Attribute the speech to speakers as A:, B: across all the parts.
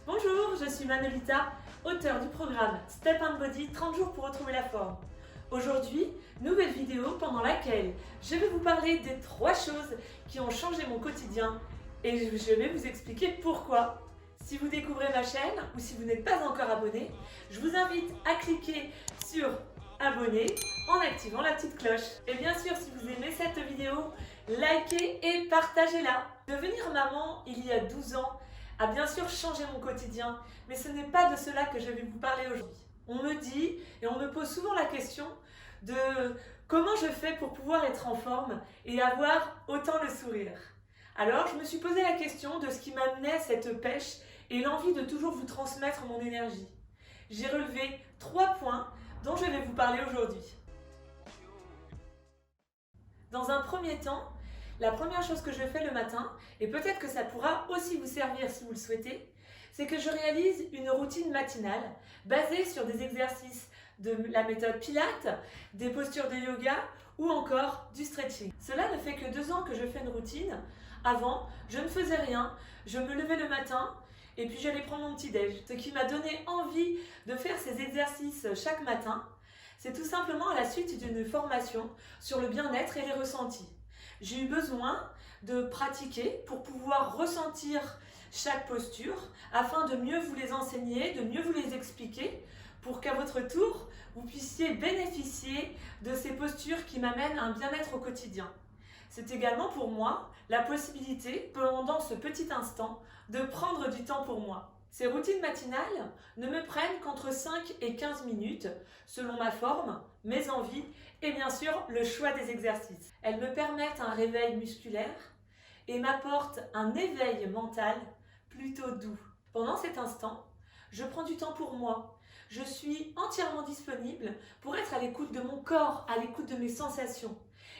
A: Bonjour, je suis Manolita, auteure du programme Step and Body 30 jours pour retrouver la forme. Aujourd'hui, nouvelle vidéo pendant laquelle je vais vous parler des 3 choses qui ont changé mon quotidien et je vais vous expliquer pourquoi. Si vous découvrez ma chaîne ou si vous n'êtes pas encore abonné, je vous invite à cliquer sur abonner en activant la petite cloche. Et bien sûr, si vous aimez cette vidéo, likez et partagez-la. Devenir maman il y a 12 ans a bien sûr changé mon quotidien, mais ce n'est pas de cela que je vais vous parler aujourd'hui. On me dit et on me pose souvent la question de comment je fais pour pouvoir être en forme et avoir autant le sourire. Alors je me suis posé la question de ce qui m'amenait cette pêche et l'envie de toujours vous transmettre mon énergie. J'ai relevé 3 points dont je vais vous parler aujourd'hui. Dans un premier temps, la première chose que je fais le matin, et peut-être que ça pourra aussi vous servir si vous le souhaitez, c'est que je réalise une routine matinale basée sur des exercices de la méthode Pilates, des postures de yoga ou encore du stretching. Cela ne fait que 2 ans que je fais une routine. Avant, je ne faisais rien, je me levais le matin et puis j'allais prendre mon petit-déj. Ce qui m'a donné envie de faire ces exercices chaque matin, c'est tout simplement à la suite d'une formation sur le bien-être et les ressentis. J'ai eu besoin de pratiquer pour pouvoir ressentir chaque posture afin de mieux vous les enseigner, de mieux vous les expliquer pour qu'à votre tour, vous puissiez bénéficier de ces postures qui m'amènent un bien-être au quotidien. C'est également pour moi la possibilité, pendant ce petit instant, de prendre du temps pour moi. Ces routines matinales ne me prennent qu'entre 5 et 15 minutes, selon ma forme, mes envies et bien sûr le choix des exercices. Elles me permettent un réveil musculaire et m'apportent un éveil mental plutôt doux. Pendant cet instant, je prends du temps pour moi. Je suis entièrement disponible pour être à l'écoute de mon corps, à l'écoute de mes sensations.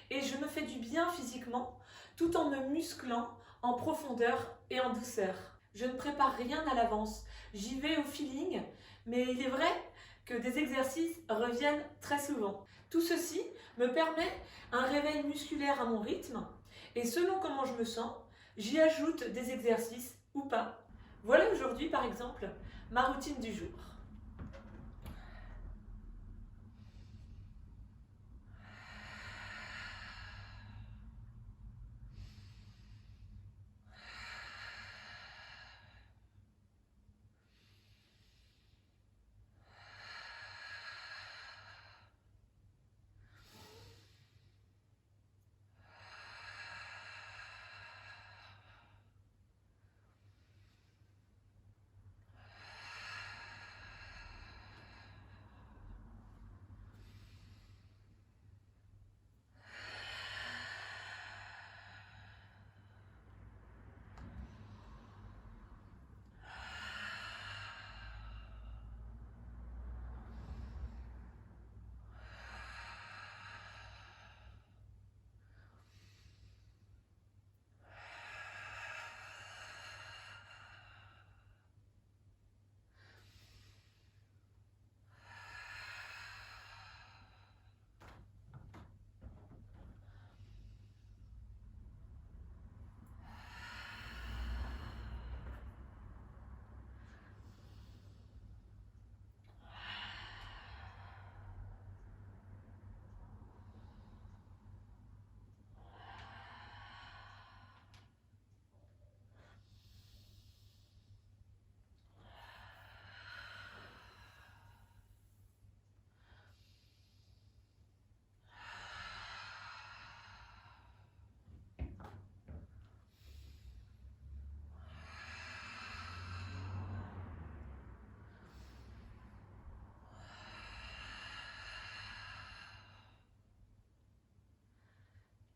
A: Et je me fais du bien physiquement tout en me musclant en profondeur et en douceur. Je ne prépare rien à l'avance, j'y vais au feeling, mais il est vrai que des exercices reviennent très souvent. Tout ceci me permet un réveil musculaire à mon rythme et selon comment je me sens, j'y ajoute des exercices ou pas. Voilà aujourd'hui par exemple ma routine du jour.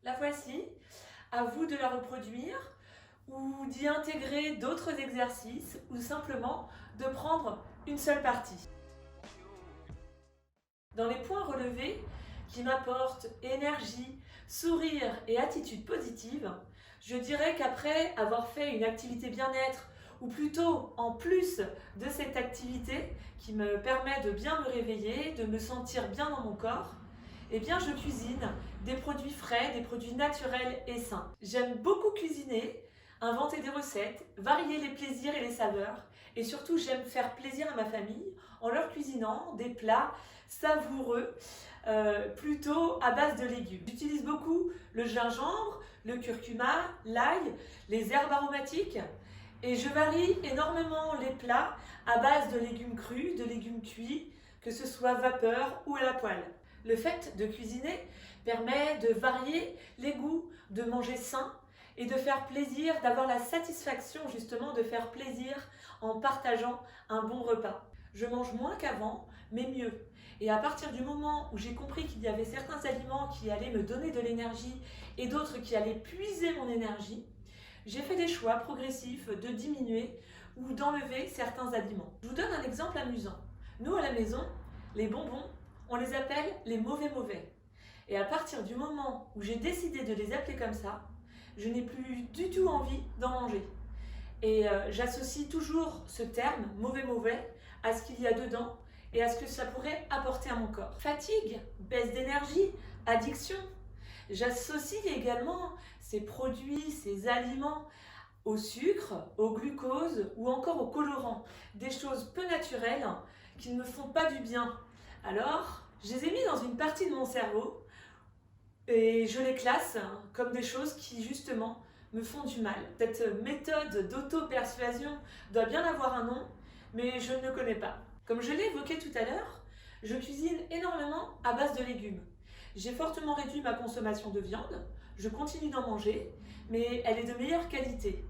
A: La voici, à vous de la reproduire ou d'y intégrer d'autres exercices ou simplement de prendre une seule partie. Dans les points relevés qui m'apportent énergie, sourire et attitude positive, je dirais qu'après avoir fait une activité bien-être ou plutôt en plus de cette activité qui me permet de bien me réveiller, de me sentir bien dans mon corps, eh bien je cuisine des produits frais, des produits naturels et sains. J'aime beaucoup cuisiner inventer des recettes, varier les plaisirs et les saveurs. Et surtout, j'aime faire plaisir à ma famille en leur cuisinant des plats savoureux, plutôt à base de légumes. J'utilise beaucoup le gingembre, le curcuma, l'ail, les herbes aromatiques. Et je varie énormément les plats à base de légumes crus, de légumes cuits, que ce soit vapeur ou à la poêle. Le fait de cuisiner permet de varier les goûts, de manger sain et de faire plaisir, d'avoir la satisfaction justement de faire plaisir en partageant un bon repas. Je mange moins qu'avant, mais mieux. Et à partir du moment où j'ai compris qu'il y avait certains aliments qui allaient me donner de l'énergie et d'autres qui allaient puiser mon énergie, j'ai fait des choix progressifs de diminuer ou d'enlever certains aliments. Je vous donne un exemple amusant. Nous, à la maison, les bonbons, on les appelle les mauvais. Et à partir du moment où j'ai décidé de les appeler comme ça, je n'ai plus du tout envie d'en manger. Et j'associe toujours ce terme mauvais à ce qu'il y a dedans et à ce que ça pourrait apporter à mon corps. Fatigue, baisse d'énergie, addiction. J'associe également ces produits, ces aliments au sucre, au glucose ou encore au colorant. Des choses peu naturelles qui ne me font pas du bien. Alors, je les ai mis dans une partie de mon cerveau et je les classe comme des choses qui justement me font du mal. Cette méthode d'auto-persuasion doit bien avoir un nom, mais je ne le connais pas. Comme je l'ai évoqué tout à l'heure, je cuisine énormément à base de légumes. J'ai fortement réduit ma consommation de viande, je continue d'en manger, mais elle est de meilleure qualité.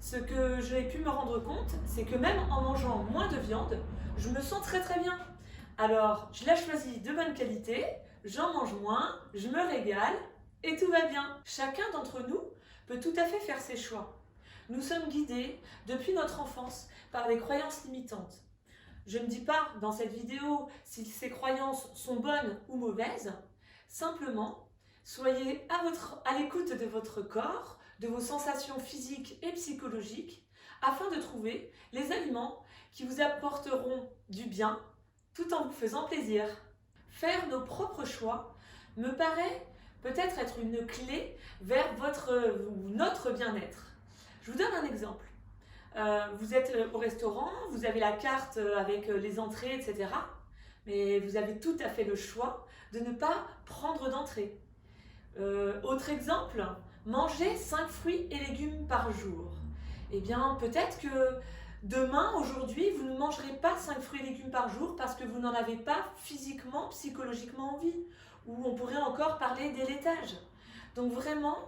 A: Ce que j'ai pu me rendre compte, c'est que même en mangeant moins de viande, je me sens très bien. Alors, je la choisis de bonne qualité, j'en mange moins, je me régale et tout va bien. Chacun d'entre nous peut tout à fait faire ses choix. Nous sommes guidés depuis notre enfance par des croyances limitantes. Je ne dis pas dans cette vidéo si ces croyances sont bonnes ou mauvaises, simplement soyez à l'écoute de votre corps, de vos sensations physiques et psychologiques afin de trouver les aliments qui vous apporteront du bien tout en vous faisant plaisir. Faire nos propres choix me paraît peut-être être une clé vers notre bien-être. Je vous donne un exemple. Vous êtes au restaurant, vous avez la carte avec les entrées, etc. Mais vous avez tout à fait le choix de ne pas prendre d'entrée. Autre exemple, manger 5 fruits et légumes par jour. Eh bien, peut-être que demain, aujourd'hui, vous ne mangerez pas 5 fruits et légumes par jour parce que vous n'en avez pas physiquement, psychologiquement envie. Ou on pourrait encore parler des laitages. Donc vraiment,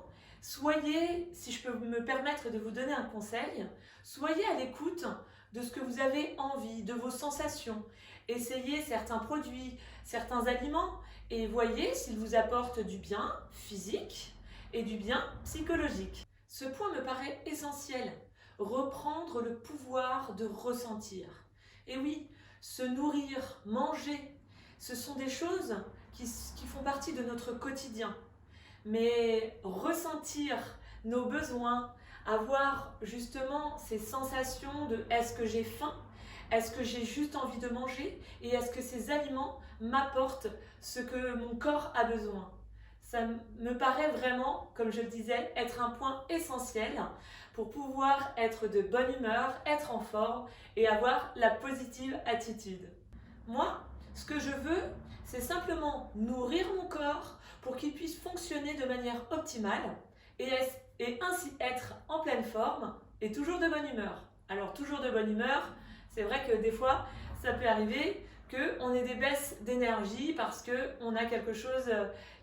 A: soyez, si je peux me permettre de vous donner un conseil, soyez à l'écoute de ce que vous avez envie, de vos sensations. Essayez certains produits, certains aliments et voyez s'ils vous apportent du bien physique et du bien psychologique. Ce point me paraît essentiel, reprendre le pouvoir de ressentir. Et oui, se nourrir, manger, ce sont des choses qui font partie de notre quotidien. Mais ressentir nos besoins, avoir justement ces sensations de est-ce que j'ai faim, est-ce que j'ai juste envie de manger et est-ce que ces aliments m'apportent ce que mon corps a besoin. Ça me paraît vraiment, comme je le disais, être un point essentiel pour pouvoir être de bonne humeur, être en forme et avoir la positive attitude. Moi, ce que je veux, c'est simplement nourrir mon corps pour qu'il puisse fonctionner de manière optimale et ainsi être en pleine forme et toujours de bonne humeur. Alors toujours de bonne humeur, c'est vrai que des fois ça peut arriver qu'on ait des baisses d'énergie parce qu'on a quelque chose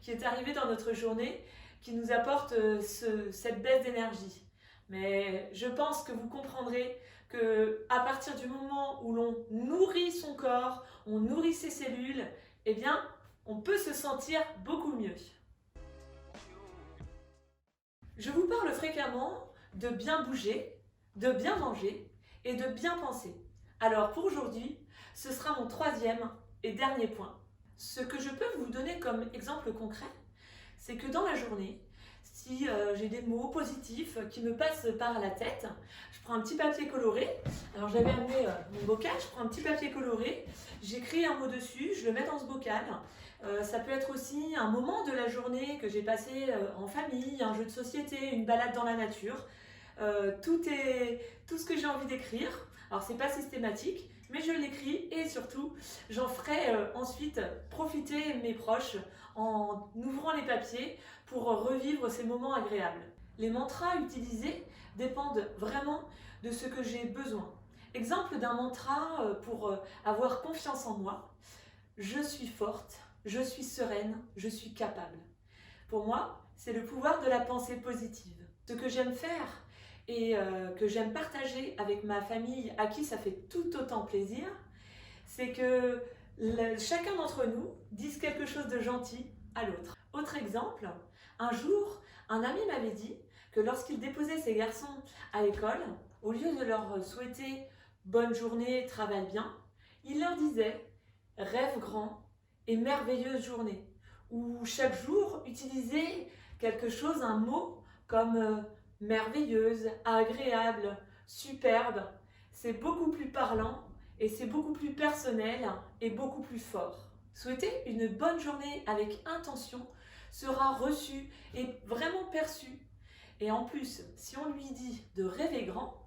A: qui est arrivé dans notre journée qui nous apporte cette baisse d'énergie. Mais je pense que vous comprendrez qu'à partir du moment où l'on nourrit son corps, on nourrit ses cellules, eh bien, on peut se sentir beaucoup mieux. Je vous parle fréquemment de bien bouger, de bien manger et de bien penser. Alors pour aujourd'hui, ce sera mon troisième et dernier point. Ce que je peux vous donner comme exemple concret, c'est que dans la journée, si j'ai des mots positifs qui me passent par la tête, je prends un petit papier coloré. Alors j'avais amené mon bocal, je prends un petit papier coloré, j'écris un mot dessus, je le mets dans ce bocal. Ça peut être aussi un moment de la journée que j'ai passé en famille, un jeu de société, une balade dans la nature. tout ce que j'ai envie d'écrire. Alors c'est pas systématique, mais je l'écris et surtout j'en ferai ensuite profiter mes proches en ouvrant les papiers pour revivre ces moments agréables. Les mantras utilisés dépendent vraiment de ce que j'ai besoin. Exemple d'un mantra pour avoir confiance en moi. Je suis forte, je suis sereine, je suis capable. Pour moi, c'est le pouvoir de la pensée positive. Ce que j'aime faire et que j'aime partager avec ma famille, à qui ça fait tout autant plaisir, c'est que chacun d'entre nous dise quelque chose de gentil à l'autre. Autre exemple, un jour, un ami m'avait dit que lorsqu'il déposait ses garçons à l'école, au lieu de leur souhaiter bonne journée, travaille bien, il leur disait rêve grand et merveilleuse journée. Ou chaque jour utiliser quelque chose, un mot comme merveilleuse, agréable, superbe. C'est beaucoup plus parlant et c'est beaucoup plus personnel et beaucoup plus fort. Souhaiter une bonne journée avec intention sera reçu et vraiment perçu. Et en plus, si on lui dit de rêver grand,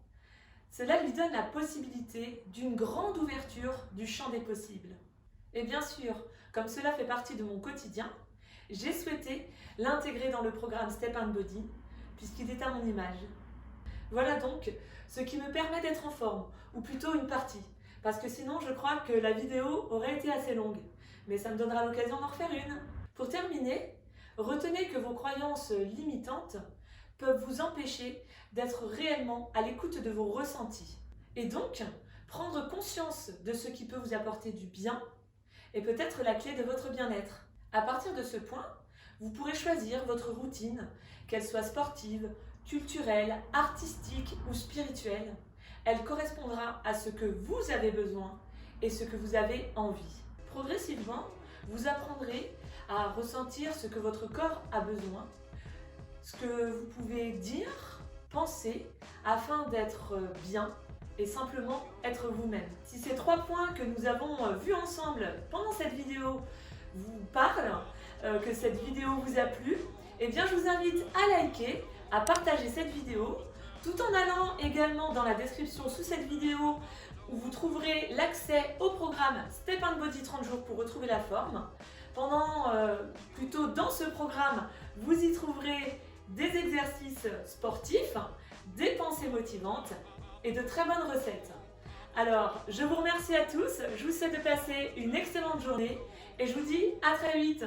A: cela lui donne la possibilité d'une grande ouverture du champ des possibles. Et bien sûr, comme cela fait partie de mon quotidien, j'ai souhaité l'intégrer dans le programme Step & Body, puisqu'il est à mon image. Voilà donc ce qui me permet d'être en forme, ou plutôt une partie, parce que sinon je crois que la vidéo aurait été assez longue, mais ça me donnera l'occasion d'en refaire une. Pour terminer, retenez que vos croyances limitantes peuvent vous empêcher d'être réellement à l'écoute de vos ressentis. Et donc, prendre conscience de ce qui peut vous apporter du bien est peut-être la clé de votre bien-être. À partir de ce point, vous pourrez choisir votre routine, qu'elle soit sportive, culturelle, artistique ou spirituelle. Elle correspondra à ce que vous avez besoin et ce que vous avez envie. Progressivement, vous apprendrez à ressentir ce que votre corps a besoin, ce que vous pouvez dire, penser, afin d'être bien et simplement être vous-même. Si ces 3 points que nous avons vus ensemble pendant cette vidéo vous parlent, que cette vidéo vous a plu, eh bien je vous invite à liker, à partager cette vidéo, tout en allant également dans la description sous cette vidéo où vous trouverez l'accès au programme Step & Body 30 jours pour retrouver la forme. Plutôt dans ce programme, vous y trouverez des exercices sportifs, des pensées motivantes et de très bonnes recettes. Alors, je vous remercie à tous, je vous souhaite de passer une excellente journée et je vous dis à très vite.